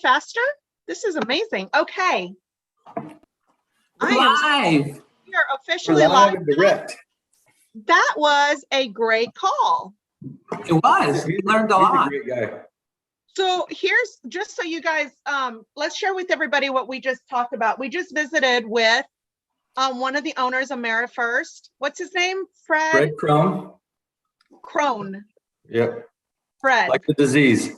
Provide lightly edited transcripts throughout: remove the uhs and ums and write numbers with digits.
faster? This is amazing. Okay. Live. We are officially live and direct. That was a great call. It was. We learned a lot. He's a great guy. So here's, just so you guys, let's share with everybody what we just talked about. We just visited with one of the owners of AmeriFirst. What's his name? Fred Crone. Crone. Yep. Fred. Like the disease.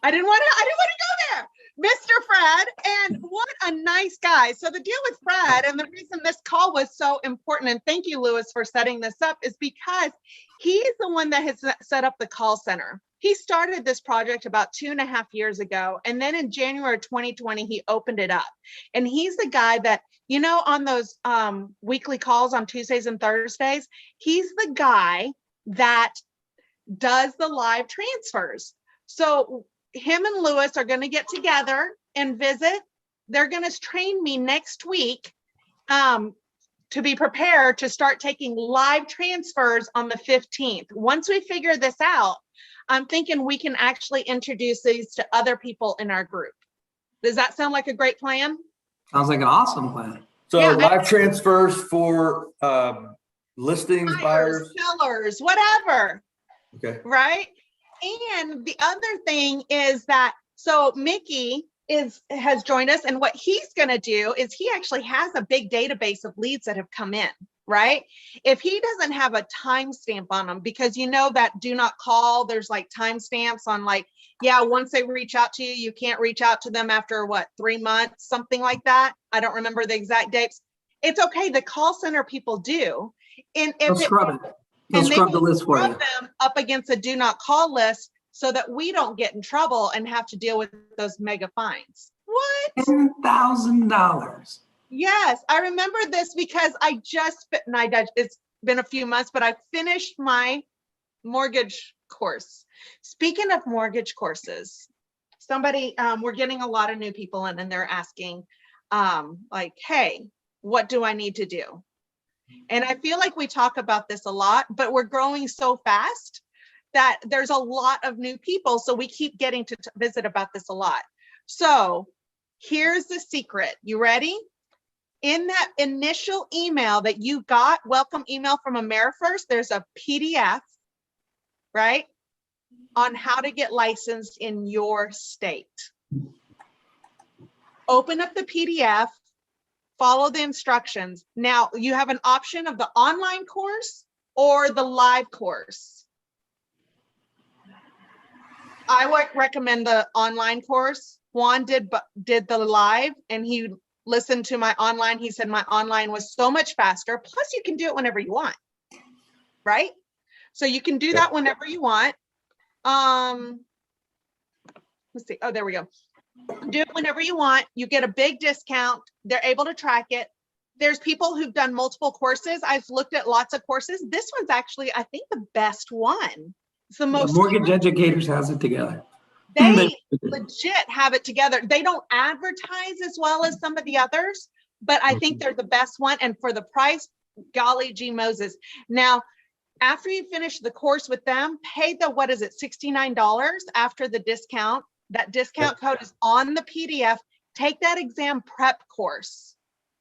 I didn't want to go there. Mr. Fred, and what a nice guy. So the deal with Fred, and the reason this call was so important, and thank you, Lewis, for setting this up, is because he's the one that has set up the call center. He started this project about 2.5 years ago, and then in January 2020, he opened it up. And he's the guy that, you know, on those weekly calls on Tuesdays and Thursdays, he's the guy that does the live transfers. So him and Lewis are going to get together and visit. They're going to train me next week to be prepared to start taking live transfers on the 15th. Once we figure this out, I'm thinking we can actually introduce these to other people in our group. Does that sound like a great plan? Sounds like an awesome plan. So yeah, live transfers for listings, buyers, sellers, whatever. Okay. Right. And the other thing is that, so Mickey has joined us, and what he's going to do is he actually has a big database of leads that have come in, right? If he doesn't have a timestamp on them, because you know that do not call, there's like timestamps on like, yeah, once they reach out to you, you can't reach out to them after what, 3 months, something like that. I don't remember the exact dates. It's okay. The call center people do. And if They'll scrub the list for you. Them up against a do not call list so that we don't get in trouble and have to deal with those mega fines. What? $10,000. Yes, I remember this because it's been a few months, but I finished my mortgage course. Speaking of mortgage courses, we're getting a lot of new people in, and they're asking like, hey, what do I need to do? And I feel like we talk about this a lot, but we're growing so fast that there's a lot of new people. So we keep getting to visit about this a lot. So here's the secret. You ready? In that initial email that you got, welcome email from AmeriFirst, there's a PDF, right, on how to get licensed in your state. Open up the PDF. Follow the instructions. Now you have an option of the online course or the live course. I would recommend the online course. Juan did the live, and he listened to my online. He said my online was so much faster. Plus you can do it whenever you want, right? So you can do that whenever you want. Let's see. Oh, there we go. Do it whenever you want. You get a big discount. They're able to track it. There's people who've done multiple courses. I've looked at lots of courses. This one's actually, I think, the best one. It's the most. Mortgage Educators has it together. They legit have it together. They don't advertise as well as some of the others, but I think they're the best one. And for the price, golly gee Moses. Now, after you finish the course with them, pay the, what is it, $69 after the discount. That discount code is on the PDF. Take that exam prep course.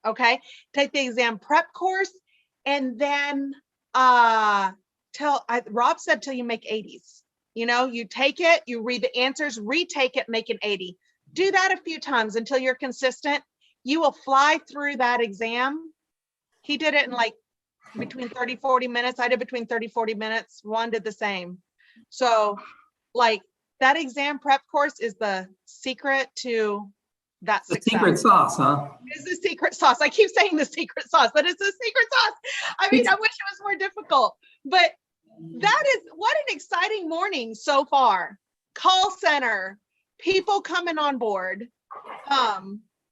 Okay. Take the exam prep course, and then Rob said till you make 80s. You know, you take it, you read the answers, retake it, make an 80. Do that a few times until you're consistent. You will fly through that exam. He did it in like between 30, 40 minutes. I did between 30, 40 minutes. Juan did the same. So like, that exam prep course is the secret to that success. The secret sauce, huh? It's the secret sauce. I keep saying the secret sauce, but it's the secret sauce. I mean, I wish it was more difficult, but that is, what an exciting morning so far. Call center, people coming on board.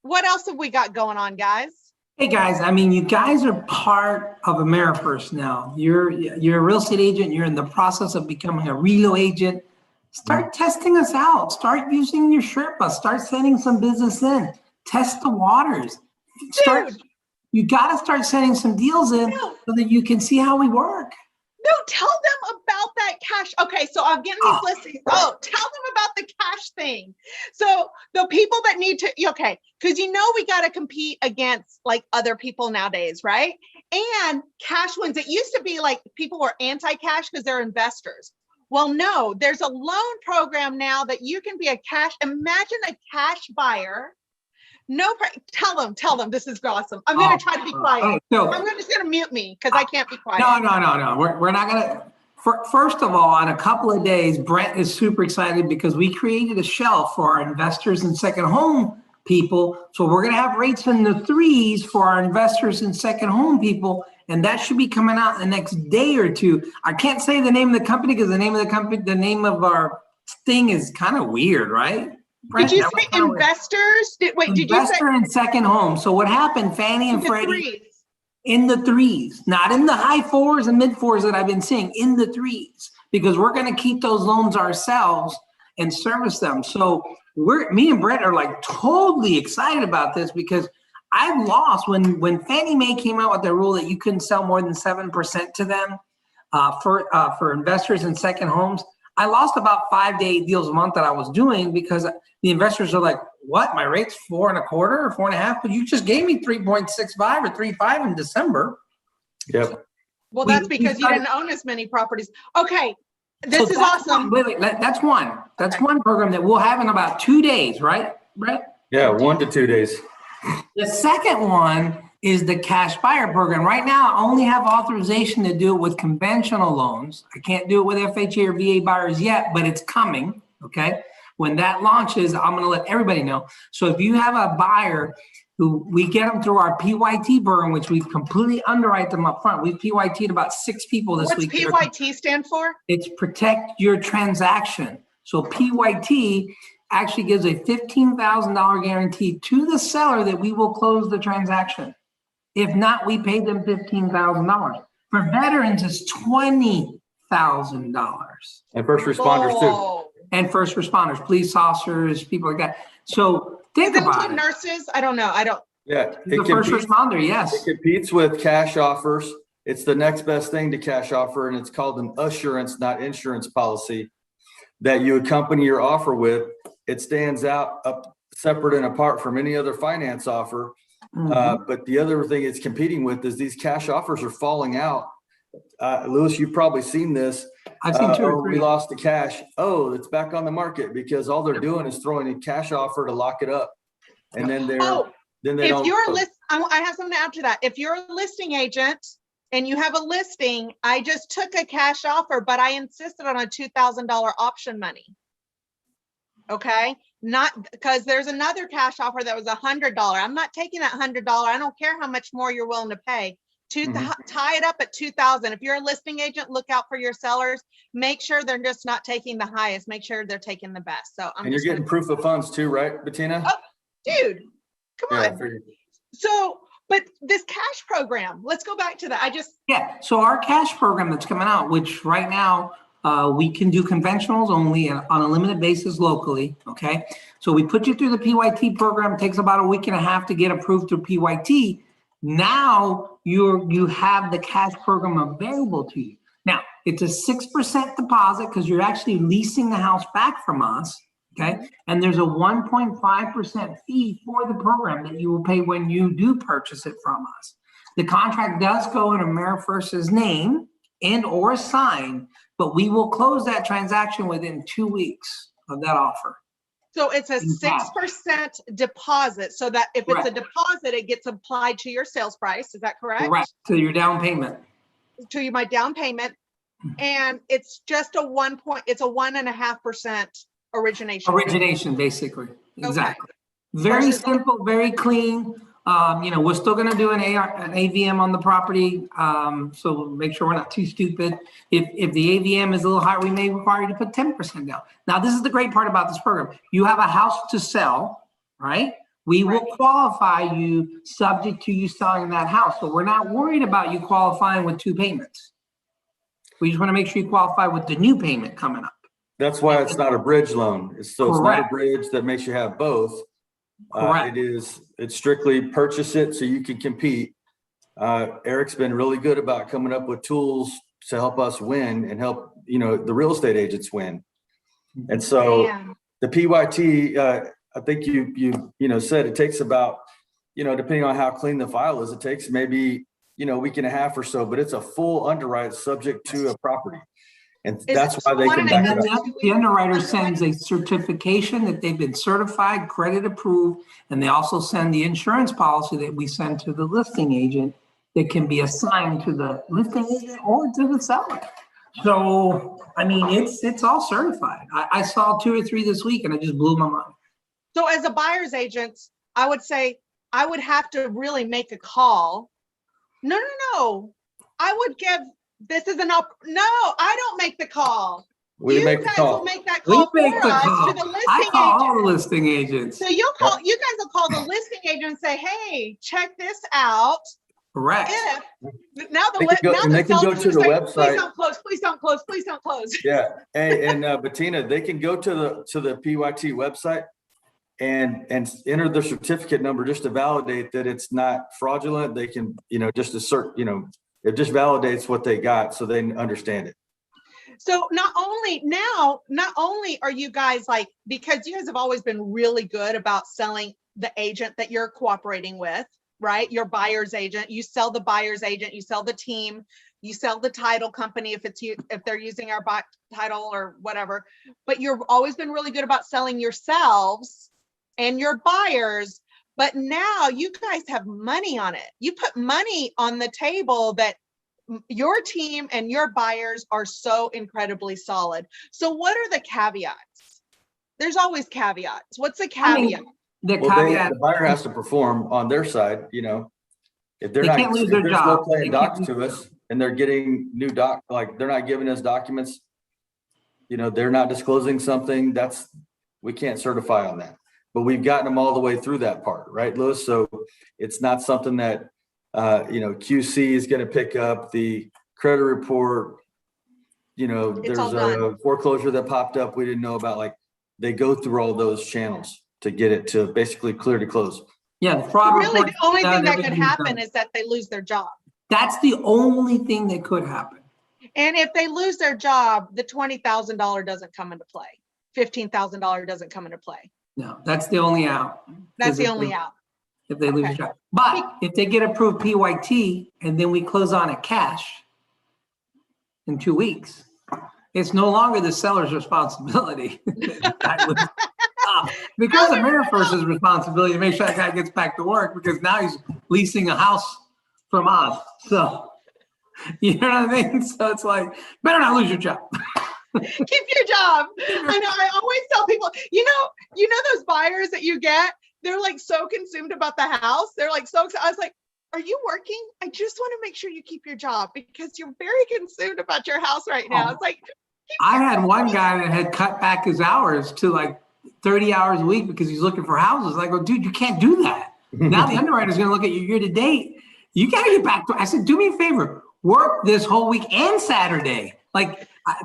What else have we got going on, guys? Hey guys, I mean, you guys are part of AmeriFirst now. You're a real estate agent. You're in the process of becoming a relo agent. Start testing us out. Start using your Sherpa. Start sending some business in. Test the waters. You got to start sending some deals in so that you can see how we work. No, tell them about that cash. Okay, so I'm getting these listings. Oh, tell them about the cash thing. So the people that need to, okay, because we got to compete against like other people nowadays, right? And cash wins. It used to be like people were anti-cash because they're investors. Well, no, there's a loan program now that you can be a cash. Imagine a cash buyer. No, tell them this is awesome. I'm going to try to be quiet. Right, so, I'm just going to mute me because I can't be quiet. No. We're not going to. First of all, in a couple of days, Brent is super excited because we created a shelf for our investors and second home people. So we're going to have rates in the 3s for our investors and second home people. And that should be coming out in the next day or two. I can't say the name of the company because the name of our thing is kind of weird, right? Brent, did you say investors? Did you say investor and second home? So what happened, Fannie and Freddie? In the 3s, not in the high 4s and mid 4s that I've been seeing, in the 3s, because we're going to keep those loans ourselves and service them. So me and Brett are like totally excited about this because I've lost when Fannie Mae came out with the rule that you couldn't sell more than 7% to them for investors and second homes. I lost about 5 to 8 deals a month that I was doing because the investors are like, what? My rate's 4.25 or 4.5, but you just gave me 3.65 or 3.5 in December. Yep. Well, that's because you didn't own as many properties. Okay. This is awesome. Wait, that's one. That's one program that we'll have in about 2 days, right, Brett? Yeah, 1 to 2 days. The second one is the cash buyer program. Right now, I only have authorization to do it with conventional loans. I can't do it with FHA or VA buyers yet, but it's coming, okay? When that launches, I'm gonna let everybody know. So if you have a buyer who we get them through our PYT program, which we completely underwrite them up front. We've PYT'd about 6 people this week. What's PYT stand for? It's protect your transaction. So PYT actually gives a $15,000 guarantee to the seller that we will close the transaction. If not, we pay them $15,000. For veterans, it's $20,000. And first responders too. And first responders, police officers, people like that. So think about it. Nurses? I don't know. Yeah. The first responder, yes. It competes with cash offers. It's the next best thing to cash offer, and it's called an assurance, not insurance policy that you accompany your offer with. It stands out up separate and apart from any other finance offer. But the other thing it's competing with is these cash offers are falling out. Louis, you've probably seen this. I've seen 2 or 3. We lost the cash. Oh, it's back on the market because all they're doing is throwing a cash offer to lock it up. And then they don't. I have something to add to that. If you're a listing agent and you have a listing, I just took a cash offer, but I insisted on a $2,000 option money. Okay. Not because there's another cash offer that was $100. I'm not taking that $100. I don't care how much more you're willing to pay. Tie it up at $2,000. If you're a listing agent, look out for your sellers. Make sure they're just not taking the highest. Make sure they're taking the best. So and you're getting proof of funds too, right, Bettina? Oh, dude, come on. So, but this cash program, let's go back to that. So our cash program that's coming out, which right now we can do conventionals only on a limited basis locally. Okay, so we put you through the PYT program. It takes about a week and a half to get approved through PYT. Now you have the cash program available to you. Now it's a 6% deposit because you're actually leasing the house back from us. Okay, and there's a 1.5% fee for the program that you will pay when you do purchase it from us. The contract does go in AmeriFirst's name and or sign, but we will close that transaction within 2 weeks of that offer. So it's a 6% deposit, so that if it's a deposit, it gets applied to your sales price. Is that correct? Right. To your down payment. To my down payment, and it's just it's a 1.5% origination. Origination, basically. Exactly. Very simple, very clean. We're still going to do an AVM on the property. So make sure we're not too stupid. If the AVM is a little higher, we may require you to put 10% down. Now, this is the great part about this program. You have a house to sell, right? We will qualify you subject to you selling that house. So we're not worried about you qualifying with 2 payments. We just want to make sure you qualify with the new payment coming up. That's why it's not a bridge loan. It's not a bridge that makes you have both. It's strictly purchase it so you can compete. Eric's been really good about coming up with tools to help us win and help, the real estate agents win. And so Man. the PYT, I think you said it takes about, depending on how clean the file is, it takes maybe, a week and a half or so, but it's a full underwrite subject to a property. And that's why they can back it up. The underwriter sends a certification that they've been certified, credit approved, and they also send the insurance policy that we send to the listing agent that can be assigned to the listing agent or to the seller. So, I mean, it's all certified. I saw 2 or 3 this week and it just blew my mind. So as a buyer's agent, I would say I would have to really make a call. No. I would give, this is no, I don't make the call. We make the call. Will make that call We make for the us call. to the listing I call agent. all the listing agents. So you guys will call the listing agent and say, hey, check this out. Correct. Now They can go to the website. Please don't close. Yeah. And Bettina, they can go to the PYT website and enter their certificate number just to validate that it's not fraudulent. They can, just assert, it just validates what they got so they understand it. So not only are you guys because you guys have always been really good about selling the agent that you're cooperating with, right? Your buyer's agent, you sell the buyer's agent, you sell the team, you sell the title company if they're using our title or whatever, but you've always been really good about selling yourselves and your buyers. But now you guys have money on it. You put money on the table that your team and your buyers are so incredibly solid. So what are the caveats? There's always caveats. What's the caveat? The buyer has to perform on their side, if they're not, can't lose their job. playing docs to us and they're getting new they're not giving us documents, they're not disclosing something, we can't certify on that. But we've gotten them all the way through that part, right, Louis? So it's not something that, QC is going to pick up the credit report. There's a foreclosure that popped up we didn't know about. They go through all those channels to get it to basically clear to close. Yeah, the fraud really, report, the only thing that could happen is that they lose their job. That's the only thing that could happen. And if they lose their job, the $20,000 doesn't come into play. $15,000 doesn't come into play. No, that's the only out. That's the only out. If they lose their job. But if they get approved PYT and then we close on it cash in 2 weeks, it's no longer the seller's responsibility. Because AmeriFirst's responsibility to make sure that guy gets back to work, because now he's leasing a house from us. So, you know what I mean? So it's better not lose your job. Keep your job. I know. I always tell people, you know those buyers that you get, they're so consumed about the house. They're so excited. I was like, are you working? I just want to make sure you keep your job because you're very consumed about your house right now. It's I had one guy that had cut back his hours to 30 hours a week because he's looking for houses. I go, dude, you can't do that. Now the underwriter's going to look at your year to date. You got to get back to, I said, do me a favor, work this whole week and Saturday.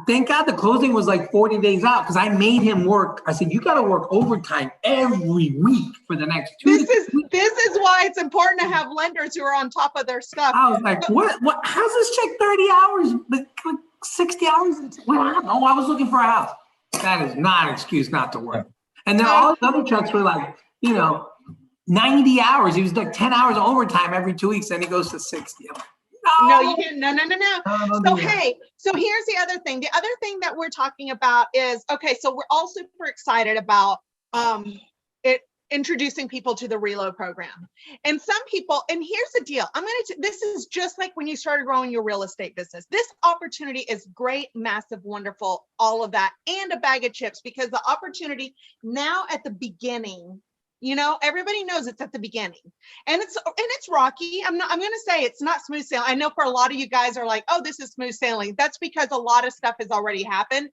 Thank God the closing was 40 days out because I made him work. I said, you got to work overtime every week for the next 2 weeks. This is why it's important to have lenders who are on top of their stuff. I was like, what? How's this check 30 hours, 60 hours? Well, I don't know. I was looking for a house. That is not an excuse not to work. And then all the other checks were 90 hours. He was 10 hours of overtime every 2 weeks. Then he goes to 60. No, you can't. No. So here's the other thing. The other thing that we're talking about is, so we're all super excited about introducing people to the reload program. And some people, and here's the deal. This is just like when you started growing your real estate business. This opportunity is great, massive, wonderful, all of that, and a bag of chips, because the opportunity now at the beginning, everybody knows it's at the beginning, and it's rocky. I'm going to say it's not smooth sailing. I know for a lot of you guys are like, oh, this is smooth sailing. That's because a lot of stuff has already happened.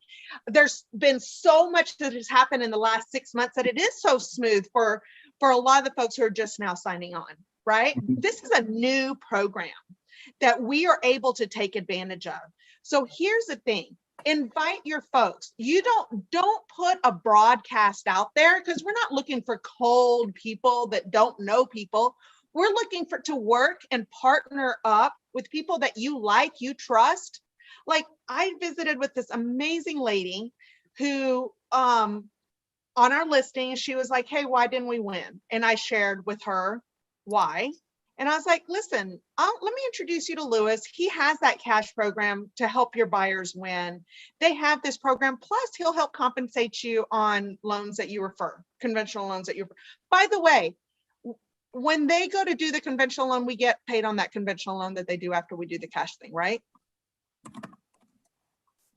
There's been so much that has happened in the last 6 months that it is so smooth for a lot of the folks who are just now signing on, right? This is a new program that we are able to take advantage of. So here's the thing. Invite your folks. You don't put a broadcast out there, because we're not looking for cold people that don't know people. We're looking to work and partner up with people that you trust. like I visited with this amazing lady who, on our listing, she was like, hey, why didn't we win? And I shared with her why. And I was like, listen, let me introduce you to Lewis. He has that cash program to help your buyers win. They have this program. Plus, he'll help compensate you on loans that you refer, conventional loans that you refer. By the way, when they go to do the conventional loan, we get paid on that conventional loan that they do after we do the cash thing, right?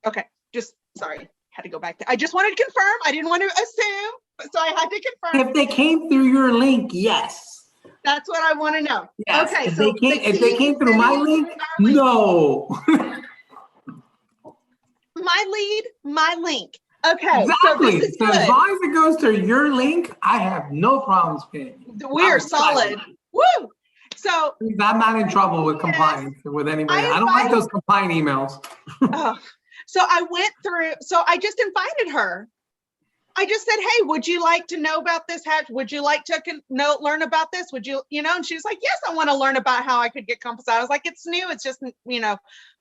Okay, just sorry, had to go back to, I just wanted to confirm. I didn't want to assume, so I had to confirm. If they came through your link, yes. That's what I want to know. Yes. Okay, If so if they came through my link, link, no. my link. Okay, Exactly. so this is So good. as long as it goes to your link, I have no problems paying you. We are solid. Woo! So I'm not in trouble with compliance with anybody. I don't like those compliant emails. So I went through, so I just invited her. I just said, hey, would you like to know about this hatch? Would you like to learn about this? Would you, and she's like, yes, I want to learn about how I could get compensated. I was like, it's new. It's just,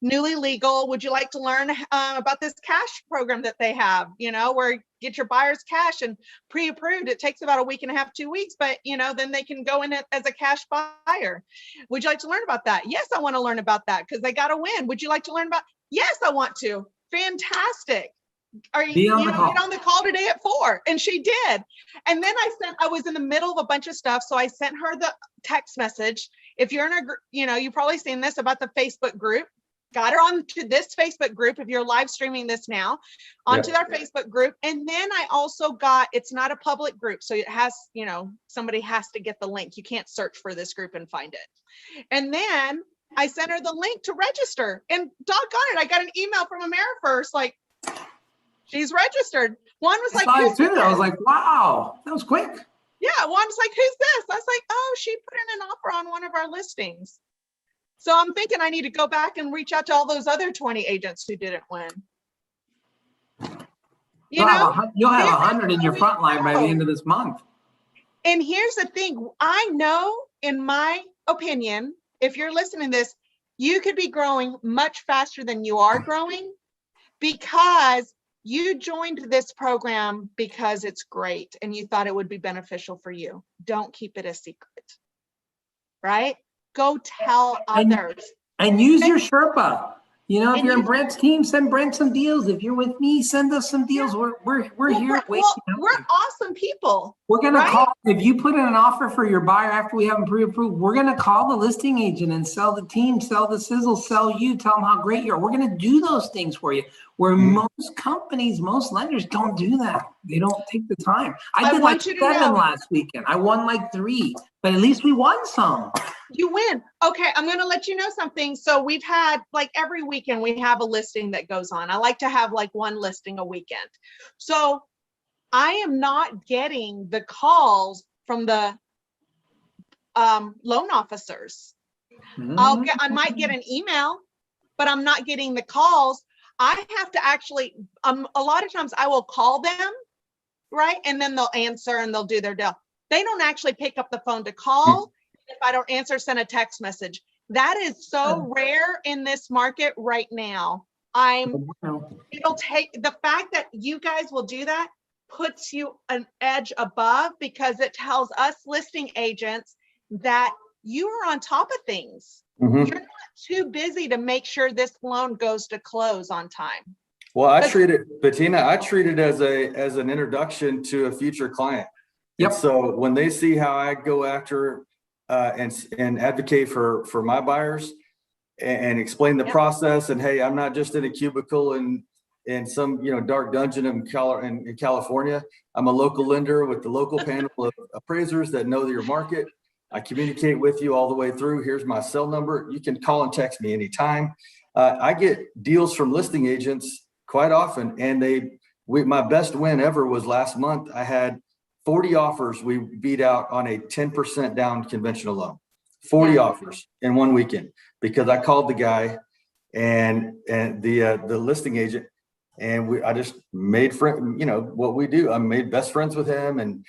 newly legal. Would you like to learn about this cash program that they have, where you get your buyers cash and pre-approved? It takes about a week and a half, 2 weeks, but then they can go in it as a cash buyer. Would you like to learn about that? Yes, I want to learn about that because they got to win. Would you like to learn about? Yes, I want to. Fantastic. Are you, get on the call today at 4? And she did. And then I was in the middle of a bunch of stuff. So I sent her the text message. If you're in a, you've probably seen this about the Facebook group, got her onto this Facebook group. If you're live streaming this now, onto our Facebook group. And then I also got, it's not a public group. So it has, somebody has to get the link. You can't search for this group and find it. And then I sent her the link to register, and doggone it, I got an email from AmeriFirst, like, she's registered. One was like, who's this? I was like, wow, that was quick. Yeah, one was like, who's this? I was like, oh, she put in an offer on one of our listings. So I'm thinking I need to go back and reach out to all those other 20 agents who didn't win. You'll have 100 in your front line by the end of this month. And here's the thing. I know, in my opinion, if you're listening to this, you could be growing much faster than you are growing because you joined this program because it's great and you thought it would be beneficial for you. Don't keep it a secret, right? Go tell others. And use your Sherpa. If you're in Brent's team, send Brent some deals. If you're with me, send us some deals. We're here. We're awesome people. We're going to call, if you put in an offer for your buyer after we have them pre-approved, we're going to call the listing agent and sell the team, sell the sizzle, sell you, tell them how great you are. We're going to do those things for you, where most companies, most lenders don't do that. They don't take the time. I did like 7 last weekend. I won like 3, but at least we won some. You win. Okay, I'm going to let you know something. So we've had, like, every weekend we have a listing that goes on. I like to have like one listing a weekend. So I am not getting the calls from the loan officers. I might get an email, but I'm not getting the calls. I have to actually, a lot of times I will call them, right? And then they'll answer and they'll do their deal. They don't actually pick up the phone to call. If I don't answer, send a text message. That is so rare in this market right now. It'll take, the fact that you guys will do that puts you an edge above, because it tells us listing agents that you are on top of things. You're not too busy to make sure this loan goes to close on time. Well, Bettina, I treat it as an introduction to a future client. Yep. And so when they see how I go after and advocate for my buyers and explain the process, and hey, I'm not just in a cubicle in some dark dungeon in California. I'm a local lender with the local panel of appraisers that know your market. I communicate with you all the way through. Here's my cell number. You can call and text me anytime. I get deals from listing agents quite often, and my best win ever was last month. I had 40 offers we beat out on a 10% down conventional loan. 40 offers in one weekend, because I called the guy and the listing agent, and I just made what we do. I made best friends with him, and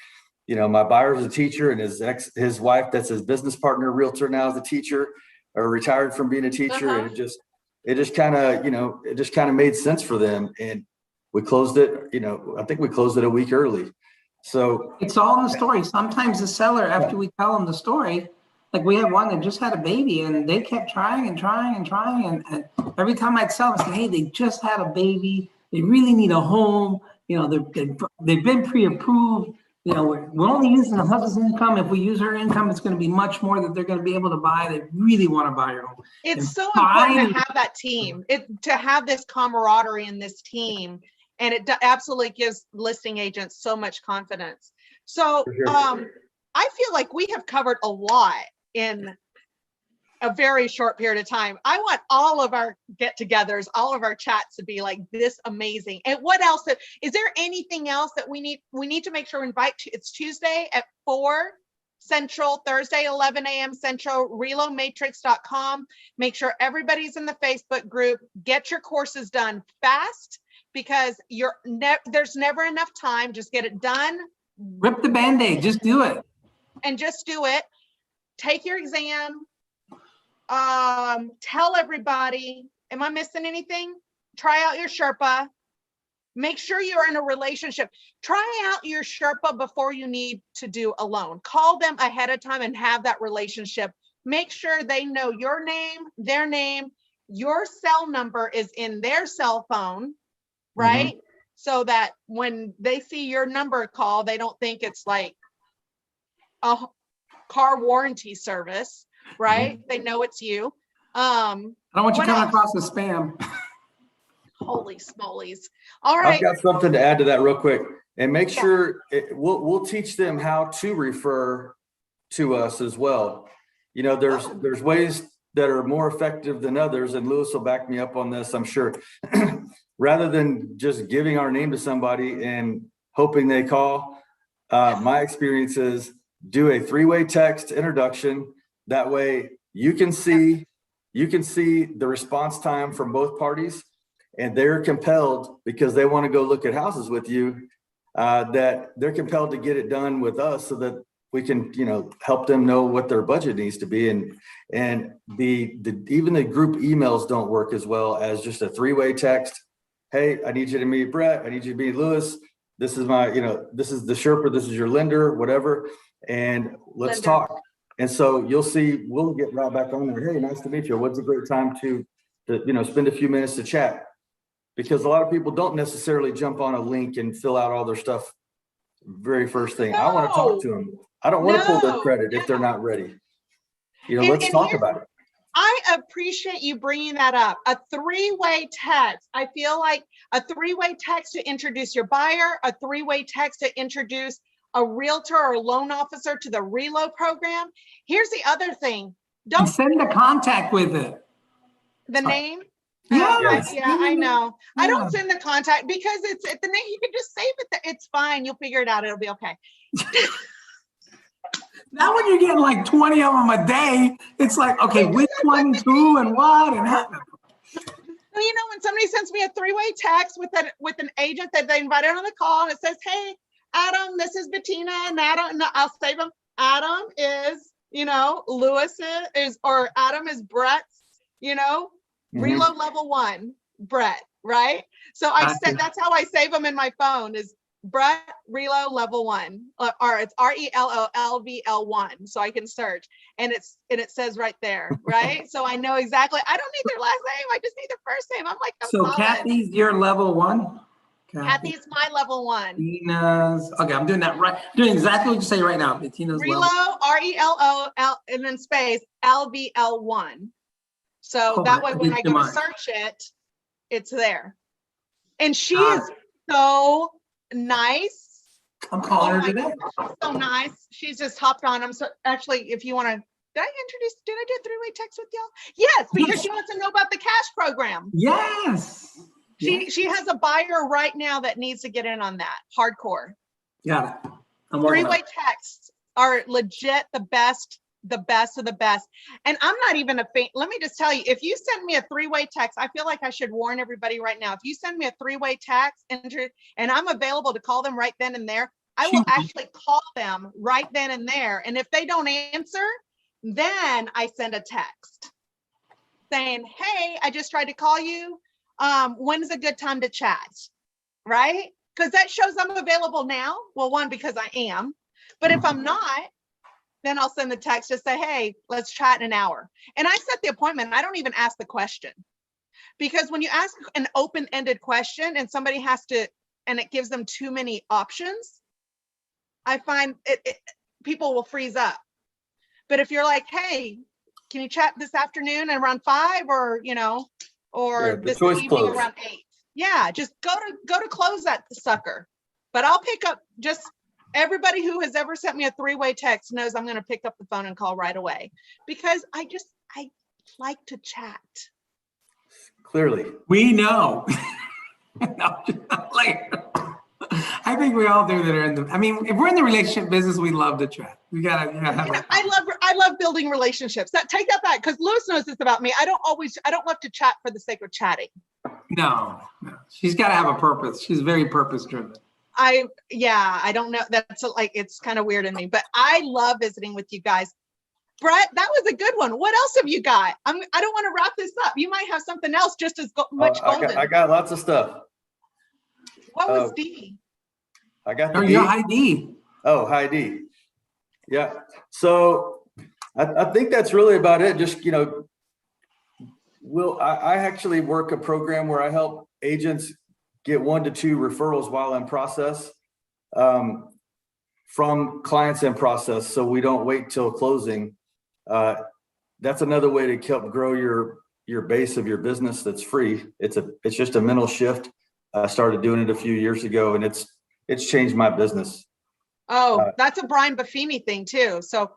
my buyer's a teacher, and his wife, that's his business partner, realtor now, is a teacher, or retired from being a teacher, and it just kind of made sense for them. And we closed it, I think we closed it a week early. So it's all in the story. Sometimes the seller, after we tell them the story, like we had one that just had a baby and they kept trying and trying and trying. And every time I'd sell them, I said, hey, they just had a baby. They really need a home. They've been pre-approved. We're only using the husband's income. If we use her income, it's going to be much more that they're going to be able to buy. They really want to buy her home. It's so important to have that team, to have this camaraderie in this team. And it absolutely gives listing agents so much confidence. So I feel like we have covered a lot in a very short period of time. I want all of our get-togethers, all of our chats to be like this amazing. And what else? Is there anything else that we need to make sure we invite? It's Tuesday at 4 Central, Thursday, 11 a.m. Central, relomatrix.com. Make sure everybody's in the Facebook group. Get your courses done fast because there's never enough time. Just get it done. Rip the Band-Aid, just do it. And just do it. Take your exam. Tell everybody, am I missing anything? Try out your Sherpa. Make sure you're in a relationship. Try out your Sherpa before you need to do a loan. Call them ahead of time and have that relationship. Make sure they know your name, their name, your cell number is in their cell phone, right? So that when they see your number call, they don't think it's like a car warranty service. Right? They know it's you. I don't want you coming across as spam. Holy smolies. All right. I've got something to add to that real quick. And make sure we'll teach them how to refer to us as well. There's ways that are more effective than others, and Lewis will back me up on this, I'm sure. Rather than just giving our name to somebody and hoping they call, my experience is do a 3-way text introduction. That way you can see the response time from both parties, and they're compelled, because they want to go look at houses with you, that they're compelled to get it done with us so that we can, help them know what their budget needs to be. And even the group emails don't work as well as just a 3-way text. Hey, I need you to meet Brett. I need you to meet Lewis. This is this is the Sherpa. This is your lender, whatever. And let's talk. And so you'll see, we'll get right back on there. Hey, nice to meet you. What's a great time to spend a few minutes to chat? Because a lot of people don't necessarily jump on a link and fill out all their stuff very first thing. I want to talk to them. I don't want to pull their credit if they're not ready. Let's talk about it. I appreciate you bringing that up. A 3-way text. I feel like a 3-way text to introduce your buyer, a 3-way text to introduce a realtor or loan officer to the reload program. Here's the other thing. Don't send the contact with it. The name? Yes. I know. Yeah. I don't send the contact because it's the name. You can just save it. It's fine. You'll figure it out. It'll be okay. Now when you're getting like 20 of them a day, it's like, okay, which one's who and what and how? When somebody sends me a 3-way text with an agent that they invited on the call, and it says, hey, Adam, this is Bettina, and Adam, I'll save them. Adam is, Lewis or Adam is Brett's, reload level 1, Brett, right? So I said, that's how I save them in my phone is Brett reload level 1, or it's RELOLVL1. So I can search and it says right there, right? So I know exactly, I don't need their last name. I just need their first name. I'm like, so solid. Kathy's your level 1? Kathy's my level 1. Bettina's, okay, I'm doing that right. Doing exactly what you say right now. Bettina's reload, RELOL, and then space LVL1. So that way when I go to search it, it's there. And she is so nice. I'm calling her today. She's so nice. She's just hopped on. I'm so actually, if you want to, did I do a 3-way text with y'all? Yes, because she wants to know about the cash program. Yes. She has a buyer right now that needs to get in on that hardcore. Got it. 3-way texts are legit the best of the best. And I'm not even a fan. Let me just tell you, if you send me a 3-way text, I feel like I should warn everybody right now. If you send me a 3-way text and I'm available to call them right then and there, I will actually call them right then and there. And if they don't answer, then I send a text. saying, hey, I just tried to call you. When's a good time to chat? Right? Because that shows I'm available now. Well, one, because I am. But if I'm not, then I'll send the text to say, hey, let's chat in an hour. And I set the appointment. I don't even ask the question. Because when you ask an open-ended question and somebody has to, and it gives them too many options, I find people will freeze up. But if you're like, hey, can you chat this afternoon at around 5 or, or this evening close. around 8? Yeah, just go to close that sucker. But I'll pick up. Just everybody who has ever sent me a 3-way text knows I'm going to pick up the phone and call right away, because I like to chat. Clearly. We know. No, I think we all do that are in the, I mean, if we're in the relationship business, we love to chat. We gotta have I love building relationships. Take that back, because Lewis knows this about me. I don't love to chat for the sake of chatting. No. She's got to have a purpose. She's very purpose driven. I don't know. That's it's kind of weird in me, but I love visiting with you guys. Brett, that was a good one. What else have you got? I don't want to wrap this up. You might have something else just as much golden. I got lots of stuff. What was D? I got the D. Your ID. Oh, high D. Yeah. So I think that's really about it. Just, I actually work a program where I help agents get 1 to 2 referrals while in process from clients in process. So we don't wait till closing. That's another way to help grow your base of your business. That's free. It's just a mental shift. I started doing it a few years ago, and it's changed my business. Oh, that's a Brian Buffini thing too. So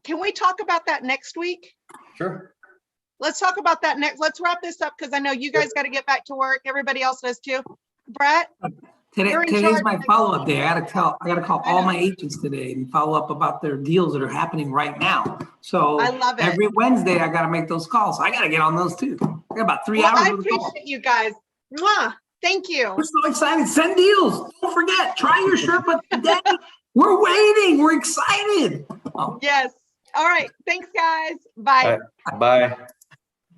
can we talk about that next week? Sure. Let's talk about that next. Let's wrap this up, because I know you guys got to get back to work. Everybody else does too. Brett? Today's my follow-up day. I gotta call all my agents today and follow up about their deals that are happening right now. So I love it. Every Wednesday I gotta make those calls. So I gotta get on those too. I got about 3 hours. I appreciate you guys. Mwah. Thank you. We're so excited. Send deals. Don't forget. Try your Sherpa today. We're waiting. We're excited. Yes. All right. Thanks, guys. Bye. Bye.